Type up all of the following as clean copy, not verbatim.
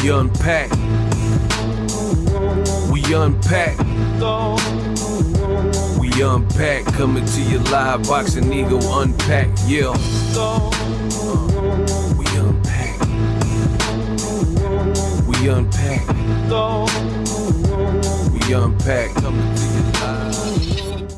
We unpack. We unpack. We unpack. Coming to your live boxing ego unpack. Yeah. We unpack. We unpack. We unpack. Coming to your live.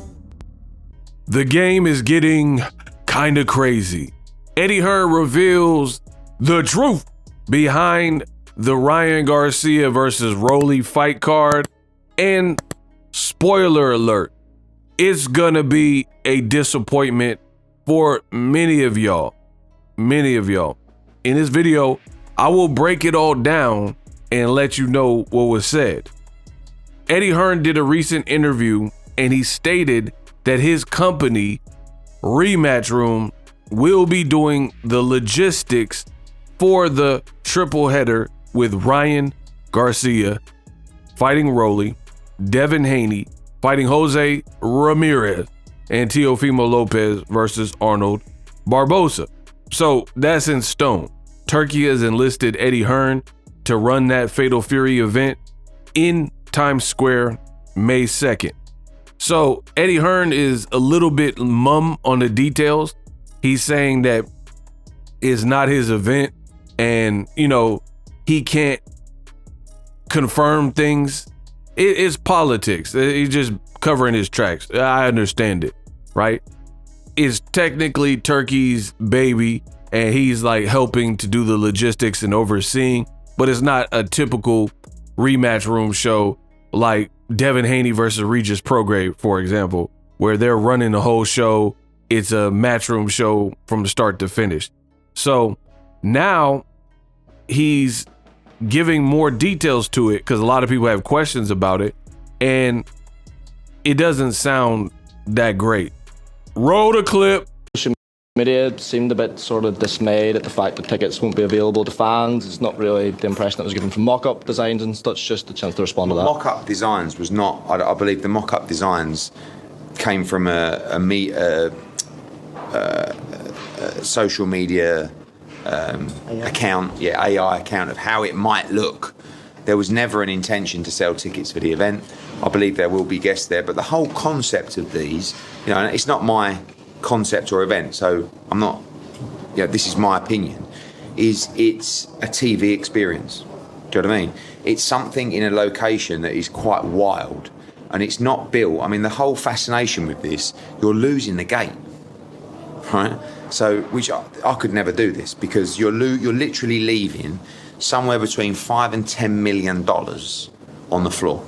The game is getting kinda crazy. Eddie Hearn reveals the truth behind the Ryan Garcia versus Rolly fight card, and spoiler alert, it's gonna be a disappointment for many of y'all. In this video, I will break it all down and let you know what was said. Eddie Hearn did a recent interview and he stated that his company, Rematch Room, will be doing the logistics for the triple header with Ryan Garcia fighting Rolly, Devin Haney fighting Jose Ramirez, and Teofimo Lopez versus Arnold Barboza. So that's in stone. Turkey has enlisted Eddie Hearn to run that Fatal Fury event in Times Square May 2nd. So Eddie Hearn is a little bit mum on the details. He's saying that it's not his event and, you know, he can't confirm things. It's politics. He's just covering his tracks. I understand it, right? It's technically Turkey's baby and he's like helping to do the logistics and overseeing, but it's not a typical Rematch Room show like Devin Haney versus Regis Prograis, for example, where they're running the whole show. It's a matchroom show from start to finish. So now he's giving more details to it because a lot of people have questions about it and it doesn't sound that great. Roll the clip. Social media seemed a bit sort of dismayed at the fact that tickets won't be available to fans. It's not really the impression that was given from mock-up designs and such. Just a chance to respond to that. Mock-up designs was not, I believe the mock-up designs came from a social media account, AI account of how it might look. There was never an intention to sell tickets for the event. I believe there will be guests there, but the whole concept of these, you know, it's not my concept or event, so I'm not, you know, this is my opinion, it's a TV experience. Do you know what I mean? It's something in a location that is quite wild and it's not built. I mean, the whole fascination with this, you're losing the game, right? So, which I could never do this because you're literally leaving somewhere between $5 and $10 million on the floor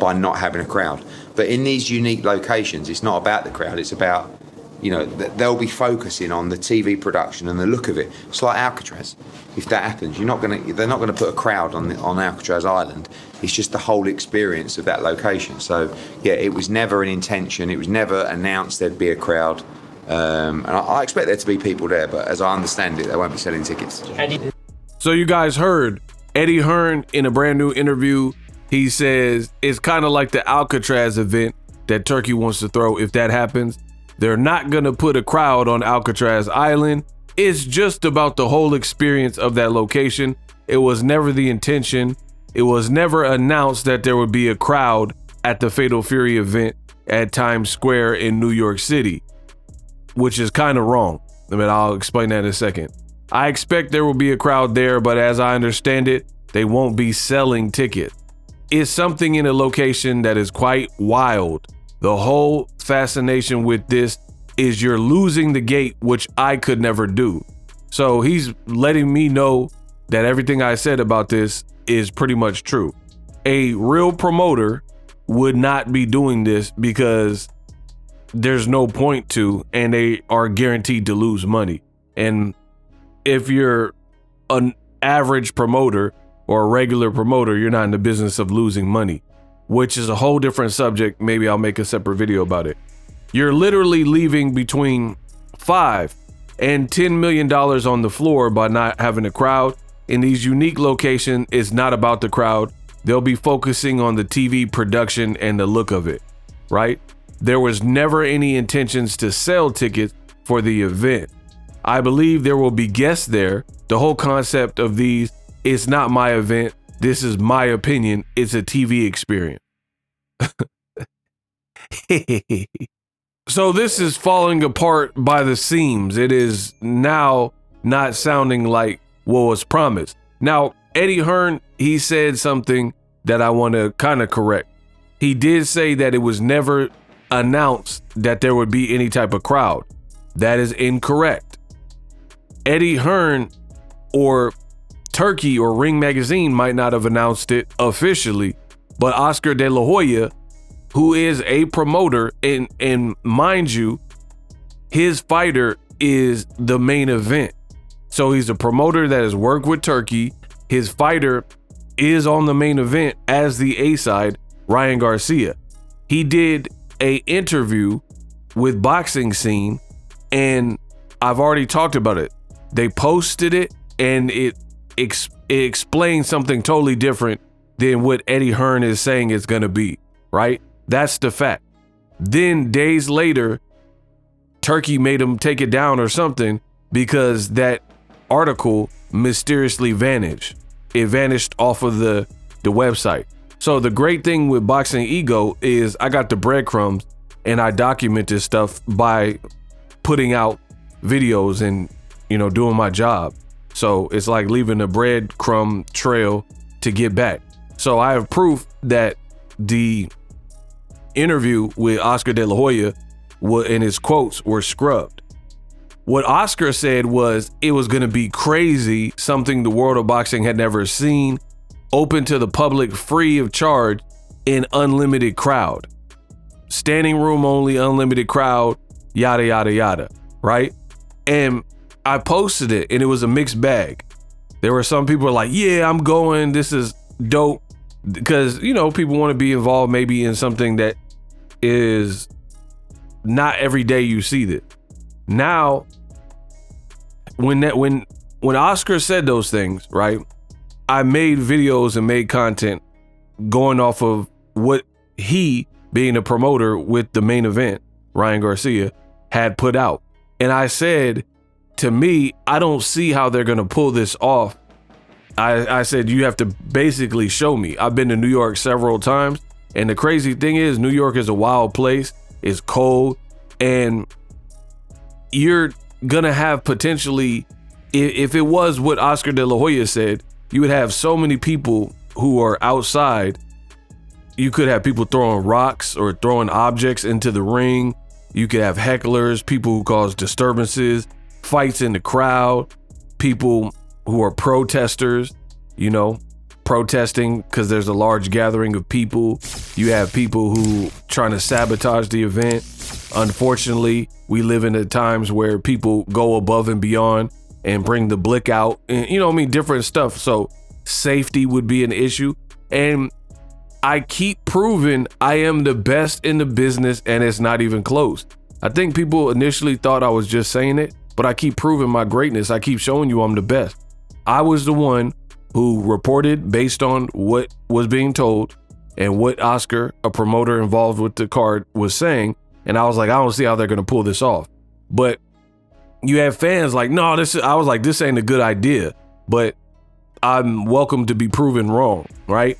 by not having a crowd. But in these unique locations, it's not about the crowd. It's about, you know, they'll be focusing on the TV production and the look of it. It's like Alcatraz. If that happens, they're not gonna put a crowd on Alcatraz Island. It's just the whole experience of that location. So yeah, it was never an intention. It was never announced there'd be a crowd. And I expect there to be people there, but as I understand it, they won't be selling tickets. So you guys heard Eddie Hearn in a brand new interview. He says it's kind of like the Alcatraz event that Turkey wants to throw. If that happens, they're not going to put a crowd on Alcatraz Island. It's just about the whole experience of that location. It was never the intention. It was never announced that there would be a crowd at the Fatal Fury event at Times Square in New York City, which is kind of wrong. I mean, I'll explain that in a second. I expect there will be a crowd there, but as I understand it, they won't be selling tickets. It's something in a location that is quite wild. The whole fascination with this is you're losing the gate, which I could never do. So he's letting me know that everything I said about this is pretty much true. A real promoter would not be doing this because there's no point to, and they are guaranteed to lose money. And if you're an average promoter or a regular promoter, you're not in the business of losing money, which is a whole different subject. Maybe I'll make a separate video about it. You're literally leaving between $5 and $10 million on the floor by not having a crowd. In these unique locations, it's not about the crowd. They'll be focusing on the TV production and the look of it, right? There was never any intentions to sell tickets for the event. I believe there will be guests there. The whole concept of these it's not my event. This is my opinion. It's a TV experience. So this is falling apart by the seams. It is now not sounding like what was promised. Now, Eddie Hearn, he said something that I want to kind of correct. He did say that it was never announced that there would be any type of crowd. That is incorrect. Eddie Hearn or Turkey or Ring Magazine might not have announced it officially, but Oscar De La Hoya, who is a promoter, and mind you, his fighter is the main event. So he's a promoter that has worked with Turkey. His fighter is on the main event as the A-side, Ryan Garcia. He did a interview with Boxing Scene, and I've already talked about it. They posted it, and it explains something totally different than what Eddie Hearn is saying it's going to be, right? That's the fact. Then days later, Turkey made him take it down or something because that article mysteriously vanished. It vanished off of the website. So the great thing with Boxing Ego is I got the breadcrumbs and I document this stuff by putting out videos and, doing my job. So it's like leaving a breadcrumb trail to get back. So I have proof that the interview with Oscar De La Hoya and his quotes were scrubbed. What Oscar said was it was going to be crazy, something the world of boxing had never seen, open to the public, free of charge, in unlimited crowd. Standing room only, unlimited crowd, yada, yada, yada, right? And I posted it and it was a mixed bag. There were some people who were like, yeah, I'm going, this is dope. Because, people want to be involved maybe in something that is not every day you see that. Now, when Oscar said those things, right, I made videos and made content going off of what he, being a promoter with the main event, Ryan Garcia, had put out. And I said, to me, I don't see how they're going to pull this off. I said, you have to basically show me. I've been to New York several times. And the crazy thing is, New York is a wild place. It's cold. And you're going to have potentially, if it was what Oscar De La Hoya said, you would have so many people who are outside. You could have people throwing rocks or throwing objects into the ring. You could have hecklers, people who cause disturbances, fights in the crowd, people who are protesters, protesting because there's a large gathering of people. You have people who trying to sabotage the event. Unfortunately, we live in times where people go above and beyond and bring the blick out and, different stuff. So safety would be an issue. And I keep proving I am the best in the business and it's not even close. I think people initially thought I was just saying it, but I keep proving my greatness. I keep showing you I'm the best. I was the one who reported based on what was being told and what Oscar, a promoter involved with the card, was saying. And I was like, I don't see how they're going to pull this off. But you have fans like, no, I was like, this ain't a good idea, but I'm welcome to be proven wrong, right?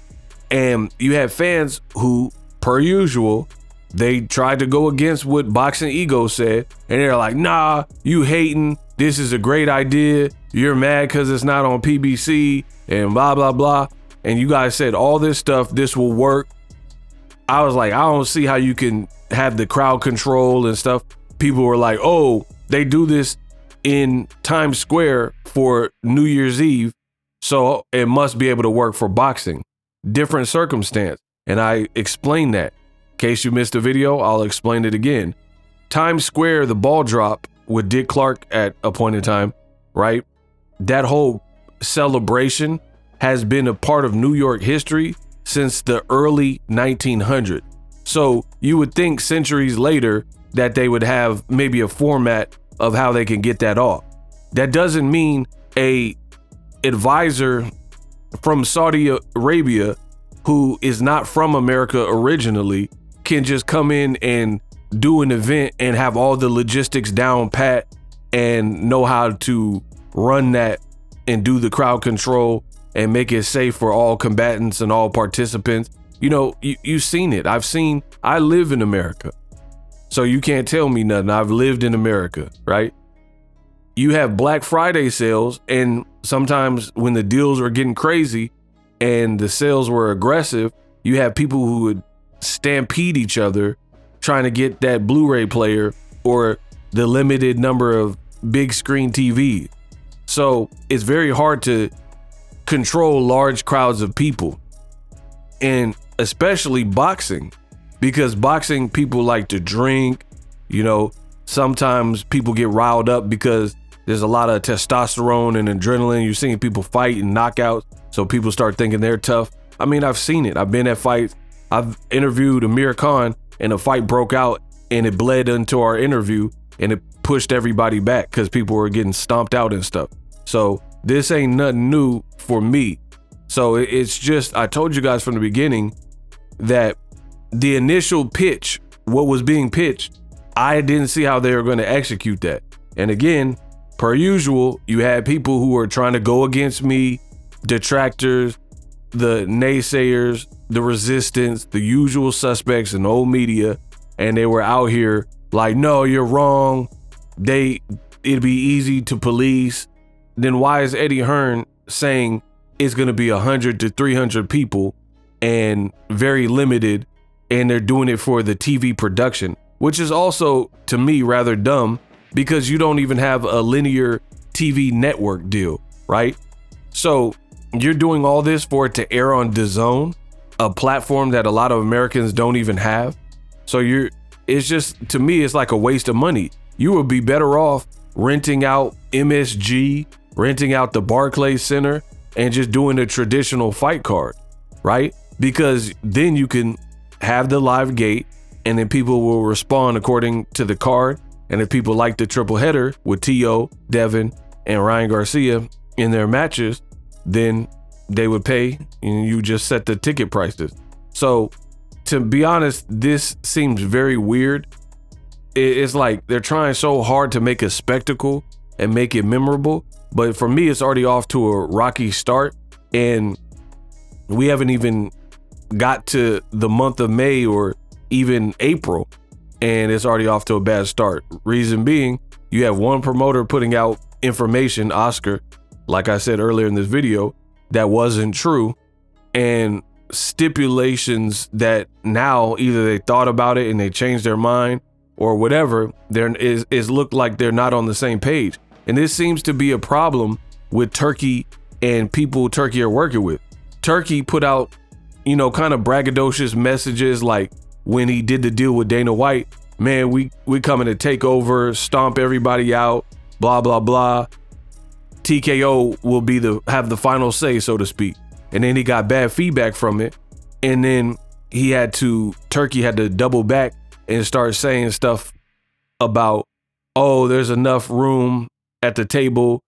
And you have fans who, per usual, they tried to go against what Boxing Ego said. And they're like, nah, you hating. This is a great idea. You're mad because it's not on PBC and blah, blah, blah. And you guys said all this stuff, this will work. I was like, I don't see how you can have the crowd control and stuff. People were like, oh, they do this in Times Square for New Year's Eve, so it must be able to work for boxing. Different circumstance. And I explained that. In case you missed the video, I'll explain it again. Times Square, the ball drop with Dick Clark at a point in time, right? That whole celebration has been a part of New York history since the early 1900s. So you would think centuries later that they would have maybe a format of how they can get that off. That doesn't mean a advisor from Saudi Arabia who is not from America originally can just come in and do an event and have all the logistics down pat and know how to run that and do the crowd control and make it safe for all combatants and all participants. You know, you've seen it. I live in America. So you can't tell me nothing. I've lived in America, right? You have Black Friday sales, and sometimes when the deals were getting crazy and the sales were aggressive, you have people who would stampede each other trying to get that Blu-ray player or the limited number of big screen TV. So it's very hard to control large crowds of people, and especially boxing, because boxing, people like to drink, you know, sometimes people get riled up because there's a lot of testosterone and adrenaline. You're seeing people fight and knockouts, so people start thinking they're tough. I mean, I've seen it. I've been at fights. I've interviewed Amir Khan, and a fight broke out, and it bled into our interview, and it pushed everybody back because people were getting stomped out and stuff. So this ain't nothing new for me. So it's just, I told you guys from the beginning that the initial pitch, what was being pitched, I didn't see how they were going to execute that. And again, per usual, you had people who were trying to go against me, detractors, the naysayers, the resistance, the usual suspects in old media, and they were out here like, no, you're wrong. It'd be easy to police. Then why is Eddie Hearn saying it's going to be 100 to 300 people and very limited, and they're doing it for the TV production, which is also, to me, rather dumb, because you don't even have a linear TV network deal, right? So you're doing all this for it to air on DAZN, a platform that a lot of Americans don't even have. So it's just, to me, it's like a waste of money. You would be better off renting out MSG, renting out the Barclays Center, and just doing a traditional fight card, right? Because then you can have the live gate, and then people will respond according to the card. And if people like the triple header with T.O., Devin, and Ryan Garcia in their matches, then they would pay, and you just set the ticket prices. So to be honest, this seems very weird. It's like they're trying so hard to make a spectacle and make it memorable. But for me, it's already off to a rocky start, and we haven't even got to the month of May or even April, and it's already off to a bad start. Reason being, you have one promoter putting out information, Oscar, like I said earlier in this video, that wasn't true, and stipulations that now either they thought about it and they changed their mind or whatever, there is looked like they're not on the same page. And this seems to be a problem with Turkey and people Turkey are working with. Turkey put out, you know, kind of braggadocious messages like when he did the deal with Dana White, man, we coming to take over, stomp everybody out, blah, blah, blah. TKO will have the final say, so to speak. And then he got bad feedback from it. And then Turkey had to double back and start saying stuff about, oh, there's enough room at the table.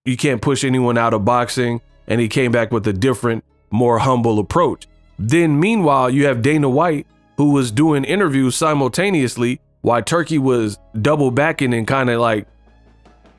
You can't push anyone out of boxing. And he came back with a different, more humble approach. Then meanwhile, you have Dana White, who was doing interviews simultaneously while Turkey was double backing and kind of like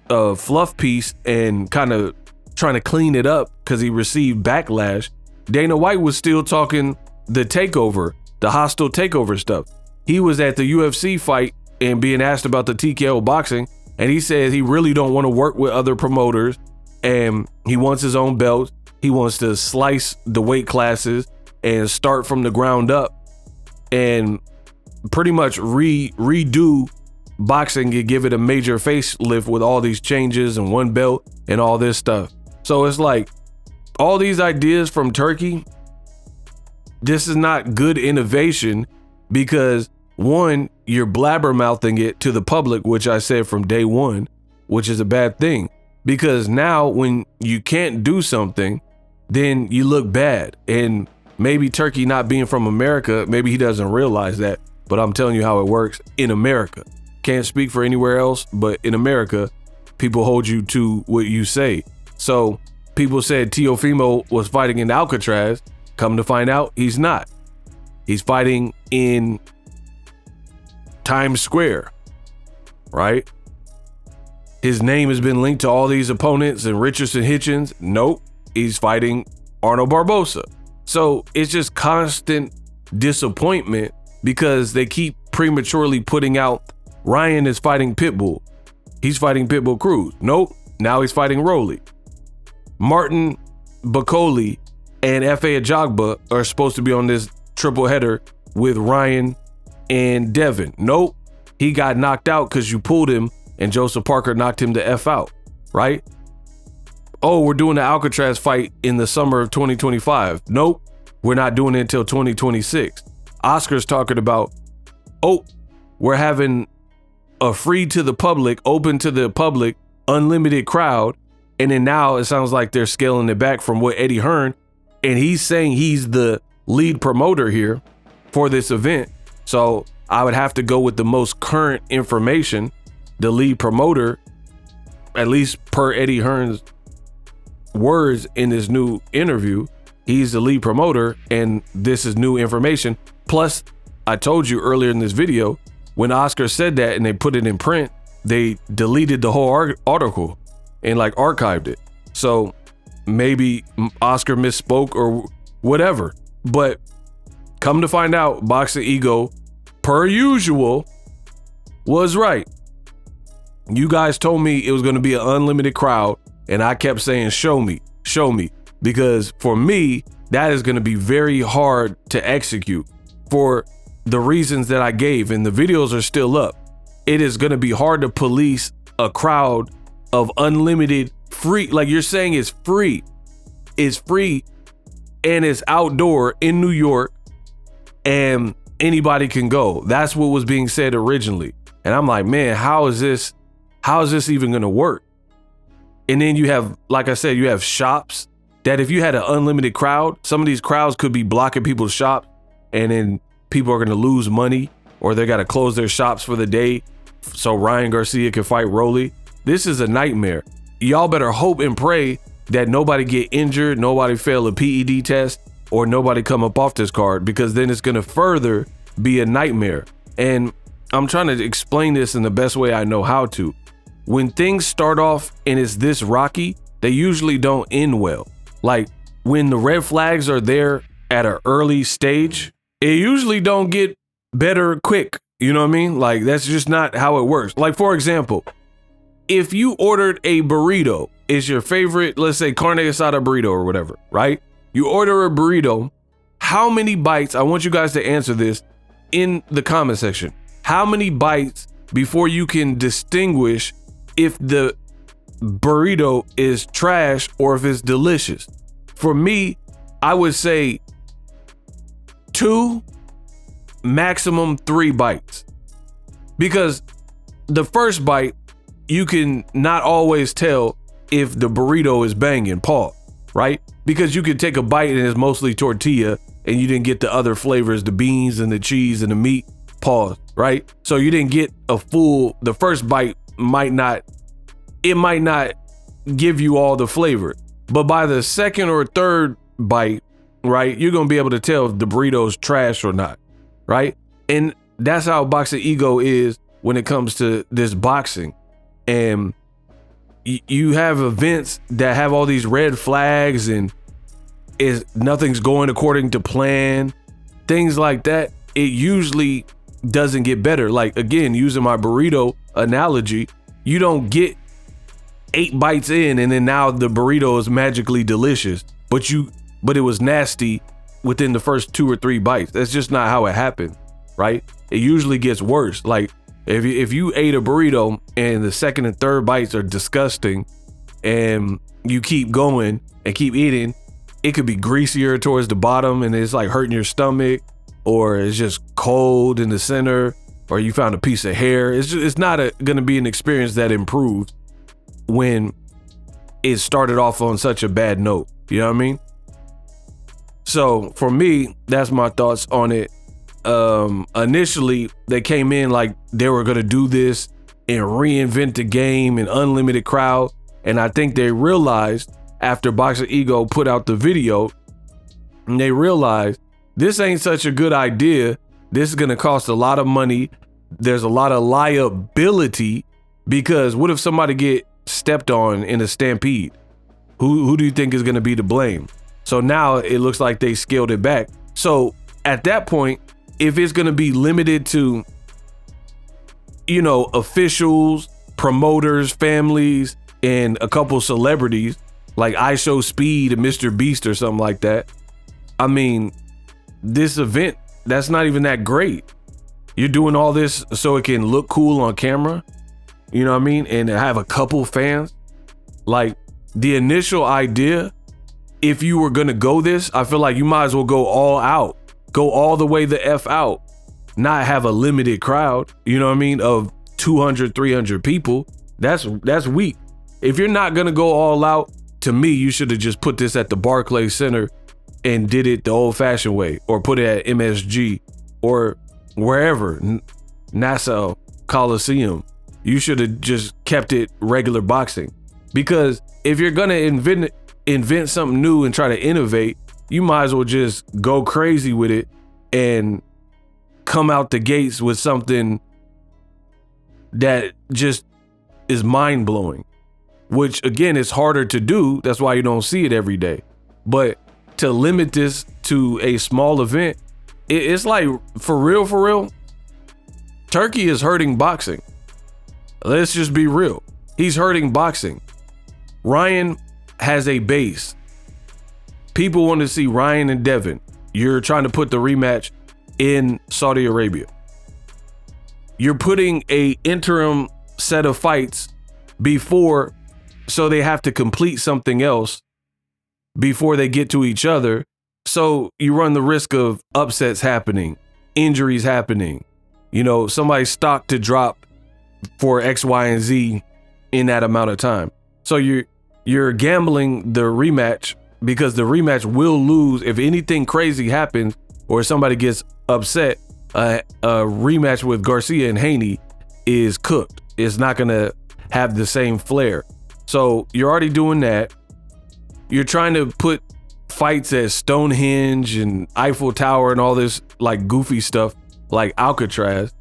a fluff piece and kind of trying to clean it up because he received backlash. Dana White was still talking the takeover, the hostile takeover stuff. He was at the UFC fight and being asked about the TKO boxing, and he says he really don't want to work with other promoters, and he wants his own belt. He wants to slice the weight classes and start from the ground up and pretty much redo boxing and give it a major facelift with all these changes and one belt and all this stuff. So it's like all these ideas from Turkey, this is not good innovation because one, you're blabbermouthing it to the public, which I said from day one, which is a bad thing because now when you can't do something, then you look bad. And maybe Turkey not being from America, maybe he doesn't realize that, but I'm telling you how it works in America. Can't speak for anywhere else, but in America, people hold you to what you say. So people said Teofimo was fighting in Alcatraz. Come to find out, he's not. He's fighting in Times Square, right? His name has been linked to all these opponents and Richardson Hitchens. Nope. he's fighting Arnold Barbosa. So it's just constant disappointment because they keep prematurely putting out Ryan is fighting Pitbull. He's fighting Pitbull Cruz. Nope. Now he's fighting Rolly. Martin Bacoli and F.A. Ajagba are supposed to be on this triple header with Ryan and Devin. Nope. He got knocked out because you pulled him and Joseph Parker knocked him the F out, right? Oh, we're doing the Alcatraz fight in the summer of 2025. Nope. We're not doing it until 2026. Oscar's talking about, oh, we're having a free to the public, open to the public, unlimited crowd. And then now it sounds like they're scaling it back from what Eddie Hearn, and he's saying he's the lead promoter here for this event. So I would have to go with the most current information. The lead promoter, at least per Eddie Hearn's words in this new interview, he's the lead promoter and this is new information. Plus, I told you earlier in this video, when Oscar said that and they put it in print, they deleted the whole article and like archived it. So maybe Oscar misspoke or whatever. But come to find out, Boxing Ego, per usual, was right. You guys told me it was going to be an unlimited crowd, and I kept saying, show me, because for me, that is going to be very hard to execute for the reasons that I gave, and the videos are still up. It is going to be hard to police a crowd of unlimited free, like you're saying it's free. It's free and it's outdoor in New York and anybody can go. That's what was being said originally. And I'm like, man, how is this even going to work? And then you have, like I said, you have shops that if you had an unlimited crowd, some of these crowds could be blocking people's shops and then people are going to lose money or they got to close their shops for the day so Ryan Garcia can fight Rolly. This is a nightmare. Y'all better hope and pray that nobody get injured, nobody fail a PED test, or nobody come up off this card, because then it's going to further be a nightmare. And I'm trying to explain this in the best way I know how to. When things start off and it's this rocky, they usually don't end well. Like when the red flags are there at an early stage, it usually don't get better quick. You know what I mean? Like that's just not how it works. Like for example, if you ordered a burrito, is your favorite, let's say carne asada burrito or whatever, right? You order a burrito, how many bites, I want you guys to answer this in the comment section. How many bites before you can distinguish if the burrito is trash or if it's delicious? For me, I would say 2, maximum 3 bites. Because the first bite, you can not always tell if the burrito is banging, pause, right? Because you could take a bite and it's mostly tortilla and you didn't get the other flavors, the beans and the cheese and the meat, pause, right? So you didn't get a full, the first bite might not give you all the flavor. But by the second or third bite, right, you're going to be able to tell if the burrito's trash or not, right? And that's how Boxing Ego is when it comes to this boxing. And you have events that have all these red flags and nothing's going according to plan, things like that. It usually doesn't get better. Like again, using my burrito analogy, you don't get 8 bites in and then now the burrito is magically delicious, but it was nasty within the first 2 or 3 bites. That's just not how it happened, right? It usually gets worse. Like if you ate a burrito and the second and third bites are disgusting and you keep going and keep eating, it could be greasier towards the bottom and it's like hurting your stomach, or it's just cold in the center, or you found a piece of hair. It's not going to be an experience that improves when it started off on such a bad note. You know what I mean? So for me, that's my thoughts on it. Initially they came in like they were going to do this and reinvent the game and unlimited crowd. And I think they realized after Boxing Ego put out the video, and they realized this ain't such a good idea. This is going to cost a lot of money. There's a lot of liability, because what if somebody get stepped on in a stampede? Who do you think is going to be to blame? So now it looks like they scaled it back. So at that point, if it's going to be limited to, officials, promoters, families, and a couple celebrities like I Show Speed and Mr. Beast or something like that, I mean, this event, that's not even that great. You're doing all this so it can look cool on camera, you know what I mean? And have a couple fans. Like, the initial idea, if you were gonna go this, I feel like you might as well go all out. Go all the way the F out. Not have a limited crowd, you know what I mean, of 200, 300 people. That's weak. If you're not gonna go all out, to me, you should have just put this at the Barclays Center and did it the old-fashioned way, or put it at MSG or wherever, Nassau Coliseum. You should have just kept it regular boxing, because if you're gonna invent something new and try to innovate, you might as well just go crazy with it and come out the gates with something that just is mind-blowing, which again is harder to do. That's why you don't see it every day. But to limit this to a small event, it's like, for real, Turkey is hurting boxing. Let's just be real. He's hurting boxing. Ryan has a base. People want to see Ryan and Devin. You're trying to put the rematch in Saudi Arabia. You're putting a interim set of fights before, so they have to complete something else before they get to each other. So you run the risk of upsets happening, injuries happening, somebody's stock to drop for X, Y, and Z in that amount of time. So you're gambling the rematch, because the rematch will lose. If anything crazy happens or somebody gets upset, a rematch with Garcia and Haney is cooked. It's not going to have the same flair. So you're already doing that. You're trying to put fights at Stonehenge and Eiffel Tower and all this like goofy stuff like Alcatraz.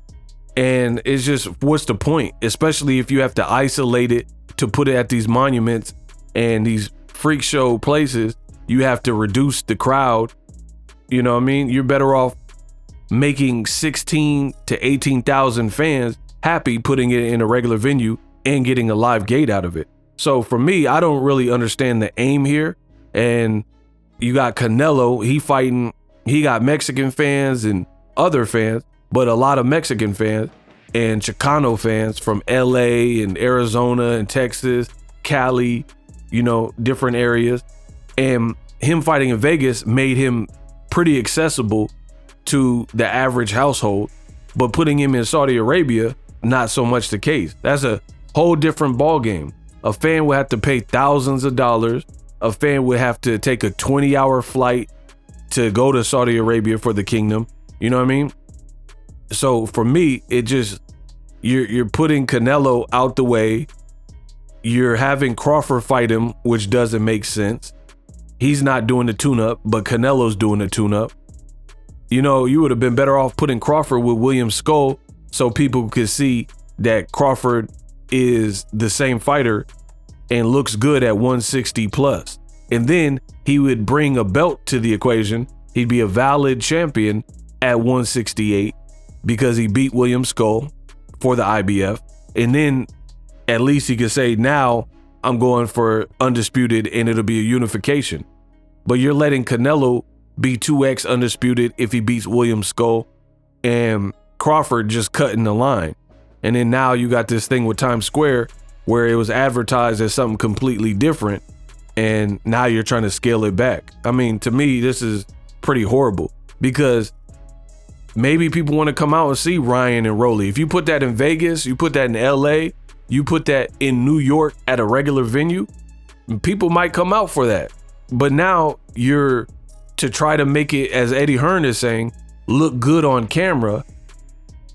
And it's just, what's the point? Especially if you have to isolate it to put it at these monuments and these freak show places. You have to reduce the crowd. You know what I mean? You're better off making 16 to 18,000 fans happy, putting it in a regular venue and getting a live gate out of it. So for me, I don't really understand the aim here. And you got Canelo, he got Mexican fans and other fans, but a lot of Mexican fans and Chicano fans from LA and Arizona and Texas, Cali, different areas. And him fighting in Vegas made him pretty accessible to the average household, but putting him in Saudi Arabia, not so much the case. That's a whole different ball game. A fan would have to pay thousands of dollars. A fan would have to take a 20-hour flight to go to Saudi Arabia for the kingdom. You know what I mean? So for me, it just, you're putting Canelo out the way. You're having Crawford fight him, which doesn't make sense. He's not doing the tune-up, but Canelo's doing the tune-up. You would have been better off putting Crawford with William Skull so people could see that Crawford is the same fighter and looks good at 160 plus. And then he would bring a belt to the equation. He'd be a valid champion at 168 because he beat William Skull for the IBF. And then at least he could say, now I'm going for undisputed and it'll be a unification. But you're letting Canelo be 2x undisputed if he beats William Skull, and Crawford just cutting the line. And then now you got this thing with Times Square where it was advertised as something completely different, and now you're trying to scale it back. I mean, to me, this is pretty horrible, because maybe people want to come out and see Ryan and Rolly. If you put that in Vegas, you put that in LA, you put that in New York at a regular venue, people might come out for that. But now you're to try to make it, as Eddie Hearn is saying, look good on camera.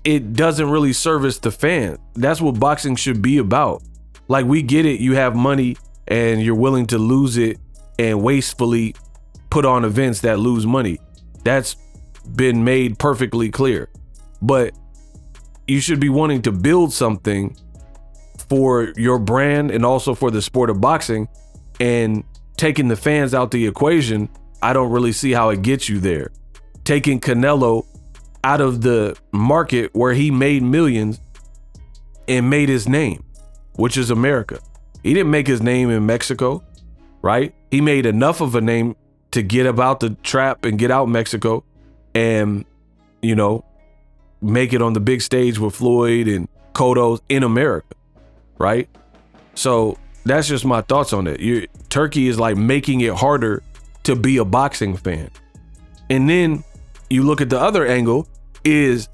It doesn't really service the fan. That's what boxing should be about. Like, we get it, you have money and you're willing to lose it and wastefully put on events that lose money. That's been made perfectly clear. But you should be wanting to build something for your brand and also for the sport of boxing, and taking the fans out the equation, I don't really see how it gets you there. Taking Canelo out of the market where he made millions and made his name, which is America. He didn't make his name in Mexico, right? He made enough of a name to get about the trap and get out Mexico and, you know, make it on the big stage with Floyd and Cotto in America, right? So that's just my thoughts on it. Turkey is like making it harder to be a boxing fan. And then you look at the other angle is,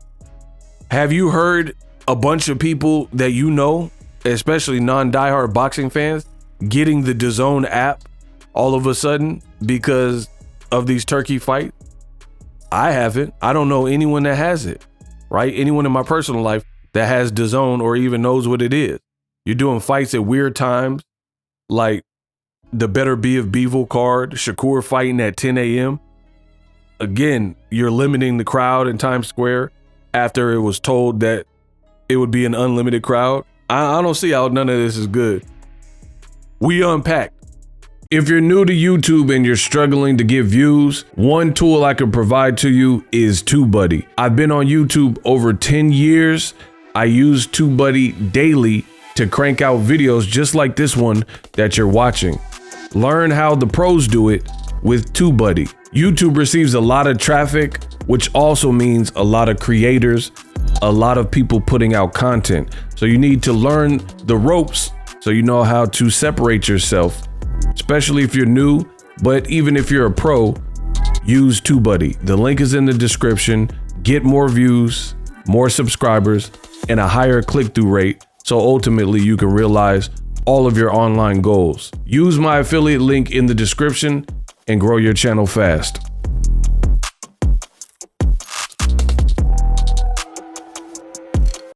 have you heard a bunch of people that you know, especially non-diehard boxing fans, getting the DAZN app all of a sudden because of these Turkey fights? I haven't. I don't know anyone that has it, right? Anyone in my personal life that has DAZN or even knows what it is. You're doing fights at weird times, like the Better Be of Beevil card, Shakur fighting at 10 a.m. Again, you're limiting the crowd in Times Square after it was told that it would be an unlimited crowd. I don't see how none of this is good. We unpack. If you're new to YouTube and you're struggling to get views, one tool I can provide to you is TubeBuddy. I've been on YouTube over 10 years. I use TubeBuddy daily to crank out videos just like this one that you're watching. Learn how the pros do it with TubeBuddy. YouTube receives a lot of traffic, which also means a lot of creators, a lot of people putting out content. So you need to learn the ropes so you know how to separate yourself, especially if you're new, but even if you're a pro, use TubeBuddy. The link is in the description. Get more views, more subscribers, and a higher click-through rate, so ultimately you can realize all of your online goals. Use my affiliate link in the description and grow your channel fast.